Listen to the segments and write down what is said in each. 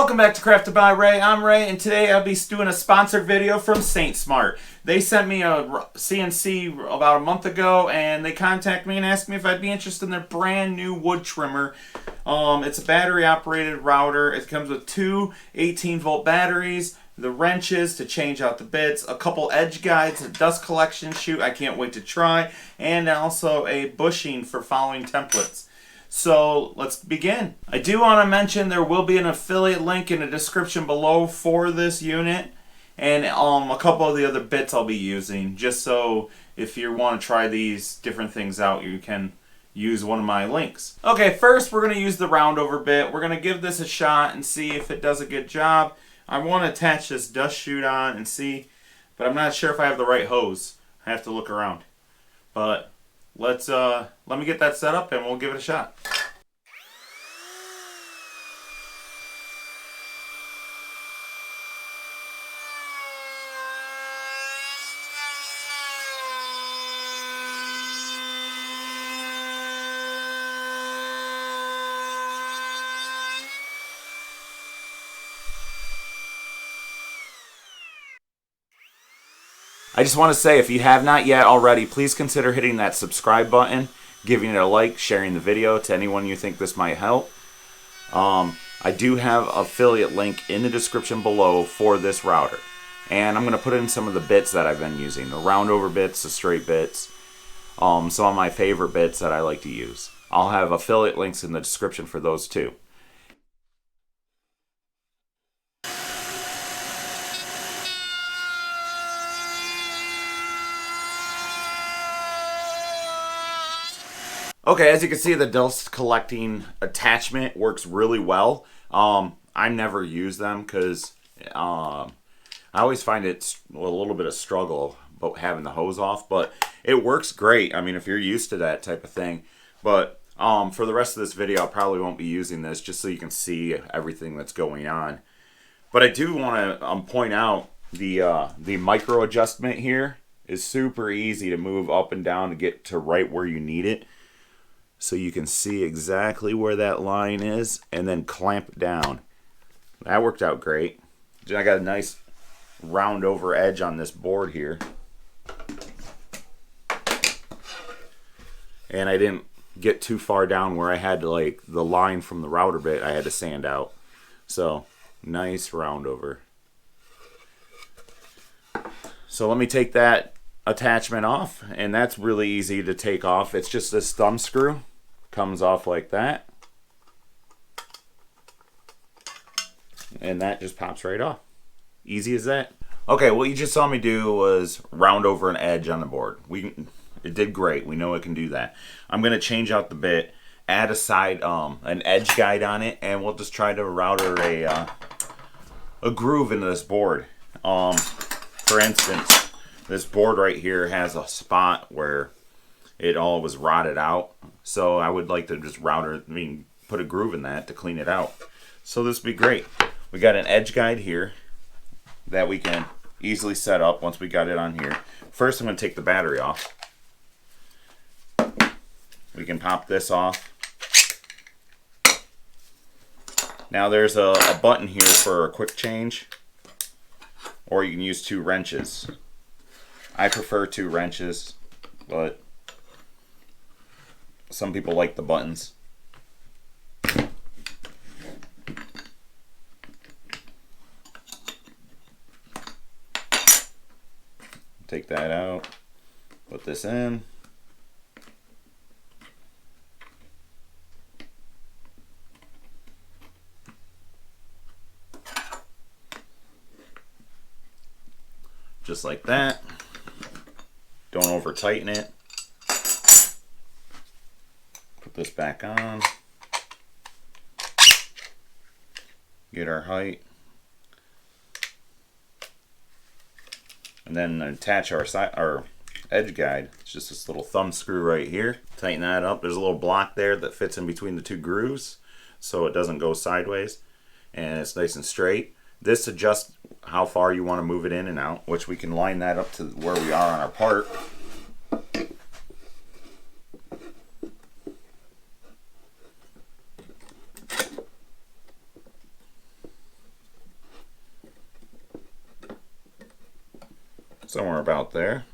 Welcome back to Crafted by Ray. I'm Ray, and today I'll be doing a sponsored video from SainSmart. They sent me a CNC about a month ago, and they contacted me and asked me if I'd be interested in their brand new wood trimmer. It's a battery-operated router. It comes with two 18-volt batteries, the wrenches to change out the bits, a couple edge guides, a dust collection chute I can't wait to try, and also a bushing for following templates. So let's begin. I do want to mention there will be an affiliate link in the description below for this unit, and a couple of the other bits I'll be using, just so if you want to try these different things out, you can use one of my links. Okay, first we're going to use the roundover bit. We're going to give this a shot and see if it does a good job. I want to attach this dust chute on and see, but I'm not sure if I have the right hose. I have to look around. But let me get that set up and we'll give it a shot. I just want to say, if you have not yet already, please consider hitting that subscribe button, giving it a like, sharing the video to anyone you think this might help. I do have an affiliate link in the description below for this router. And I'm going to put in some of the bits that I've been using. The roundover bits, the straight bits, some of my favorite bits that I like to use. I'll have affiliate links in the description for those too. Okay, as you can see, the dust collecting attachment works really well. I never use them because I always find it a little bit of struggle about having the hose off, but it works great. I mean, if you're used to that type of thing. But for the rest of this video, I probably won't be using this just so you can see everything that's going on. But I do want to point out the micro adjustment here is super easy to move up and down to get to right where you need it. So you can see exactly where that line is and then clamp it down. That worked out great. I got a nice round over edge on this board here. And I didn't get too far down where I had to, like, the line from the router bit I had to sand out. So nice round over. So let me take that attachment off, and that's really easy to take off. It's just this thumb screw. Comes off like that, and that just pops right off. Easy as that. Okay, what you just saw me do was round over an edge on the board. It did great. We know it can do that. I'm going to change out the bit, add a side an edge guide on it, and we'll just try to router a groove into this board. For instance, this board right here has a spot where it all was rotted out, so I would like to just put a groove in that to clean it out. So this would be great. We got an edge guide here that we can easily set up once we got it on here. First, I'm going to take the battery off. We can pop this off. Now there's a button here for a quick change, or you can use two wrenches. I prefer two wrenches, but some people like the buttons. Take that out, put this in. Just like that. Don't over tighten it. Put this back on. Get our height. And then attach our edge guide. It's just this little thumb screw right here. Tighten that up. There's a little block there that fits in between the two grooves so it doesn't go sideways. And it's nice and straight. This adjusts how far you want to move it in and out, which we can line that up to where we are on our part. somewhere about there.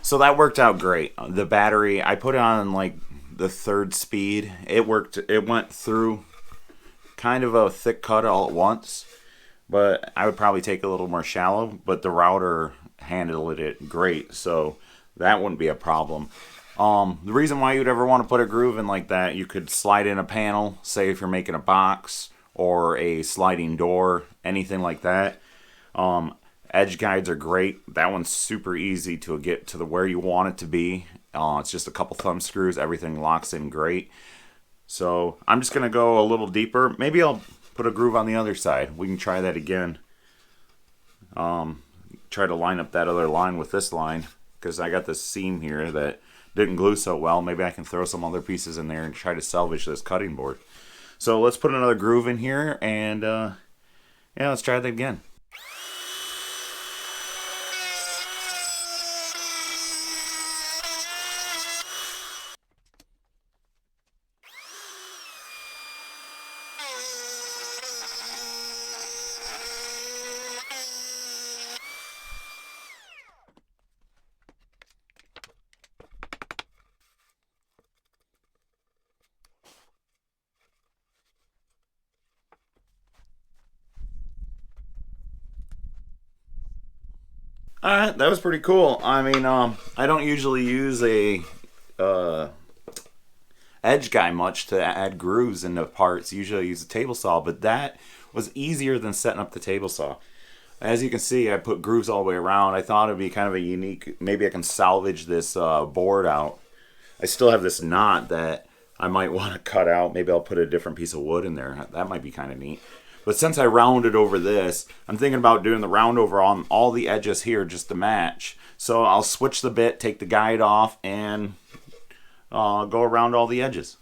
So that worked out great. The battery, I put it on like the 3rd speed. It worked. It went through kind of a thick cut all at once, but I would probably take a little more shallow. But the router handled it great, so that wouldn't be a problem. The reason why you'd ever want to put a groove in like that, you could slide in a panel, say if you're making a box or a sliding door, anything like that. Edge guides are great. That one's super easy to get to the where you want it to be. It's just a couple thumb screws. Everything locks in great. So I'm just going to go a little deeper. Maybe I'll put a groove on the other side. We can try that again. Try to line up that other line with this line, because I got this seam here that didn't glue so well. Maybe I can throw some other pieces in there and try to salvage this cutting board. So let's put another groove in here, and yeah, let's try that again. Alright, that was pretty cool. I mean, I don't usually use a edge guy much to add grooves into parts. Usually I use a table saw, but that was easier than setting up the table saw. As you can see, I put grooves all the way around. I thought it'd be kind of a unique, maybe I can salvage this board out. I still have this knot that I might want to cut out. Maybe I'll put a different piece of wood in there. That might be kind of neat. But since I rounded over this, I'm thinking about doing the round over on all the edges here just to match. So I'll switch the bit, take the guide off, and go around all the edges.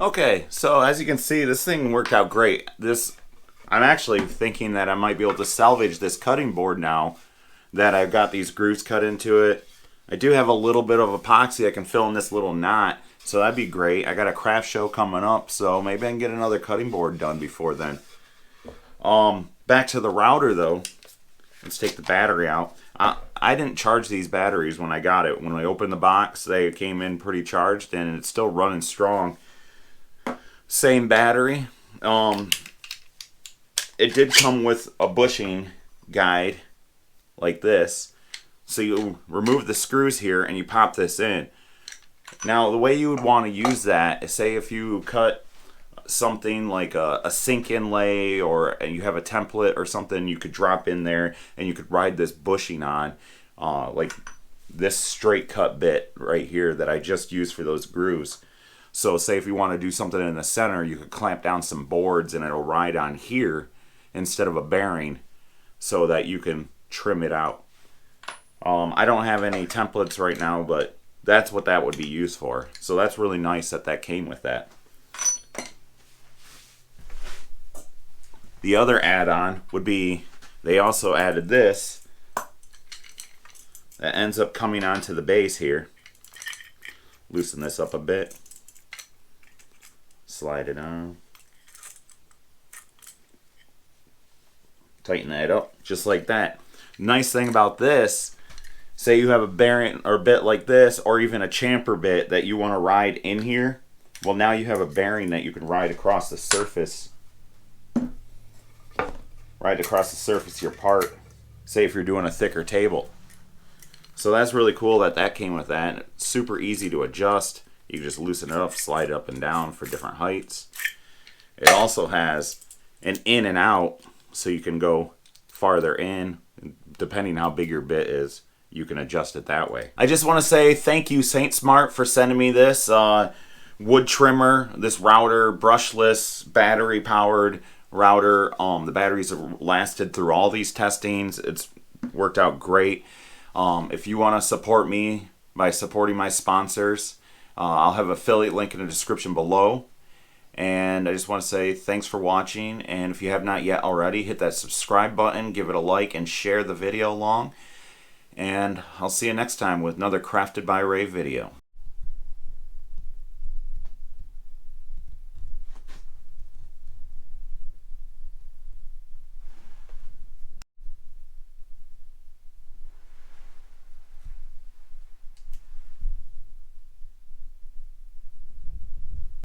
Okay, so as you can see, this thing worked out great. I'm actually thinking that I might be able to salvage this cutting board now that I've got these grooves cut into it. I do have a little bit of epoxy I can fill in this little knot, so that'd be great. I got a craft show coming up, so maybe I can get another cutting board done before then. Back to the router though. Let's take the battery out. I didn't charge these batteries when I got it. When I opened the box, they came in pretty charged, and it's still running strong. Same battery. It did come with a bushing guide like this. So you remove the screws here and you pop this in. Now the way you would want to use that is, say if you cut something like a sink inlay, or you have a template or something, you could drop in there and you could ride this bushing on, like this straight cut bit right here that I just used for those grooves. So say if you want to do something in the center, you could clamp down some boards and it'll ride on here instead of a bearing, so that you can trim it out. I don't have any templates right now, but that's what that would be used for. So that's really nice that that came with that. The other add-on would be, they also added this that ends up coming onto the base here. Loosen this up a bit. Slide it on. Tighten that up, just like that. Nice thing about this, say you have a bearing or bit like this, or even a chamfer bit that you want to ride in here. Well, now you have a bearing that you can ride across the surface. Ride across the surface of your part. Say if you're doing a thicker table. So that's really cool that that came with that. It's super easy to adjust. You can just loosen it up, slide it up and down for different heights. It also has an in and out, so you can go farther in. Depending how big your bit is, you can adjust it that way. I just want to say thank you, SainSmart, for sending me this wood trimmer, this router, brushless, battery-powered router. The batteries have lasted through all these testings. It's worked out great. If you want to support me by supporting my sponsors, I'll have an affiliate link in the description below. And I just want to say thanks for watching. And if you have not yet already, hit that subscribe button, give it a like, and share the video along. And I'll see you next time with another Crafted by Ray video.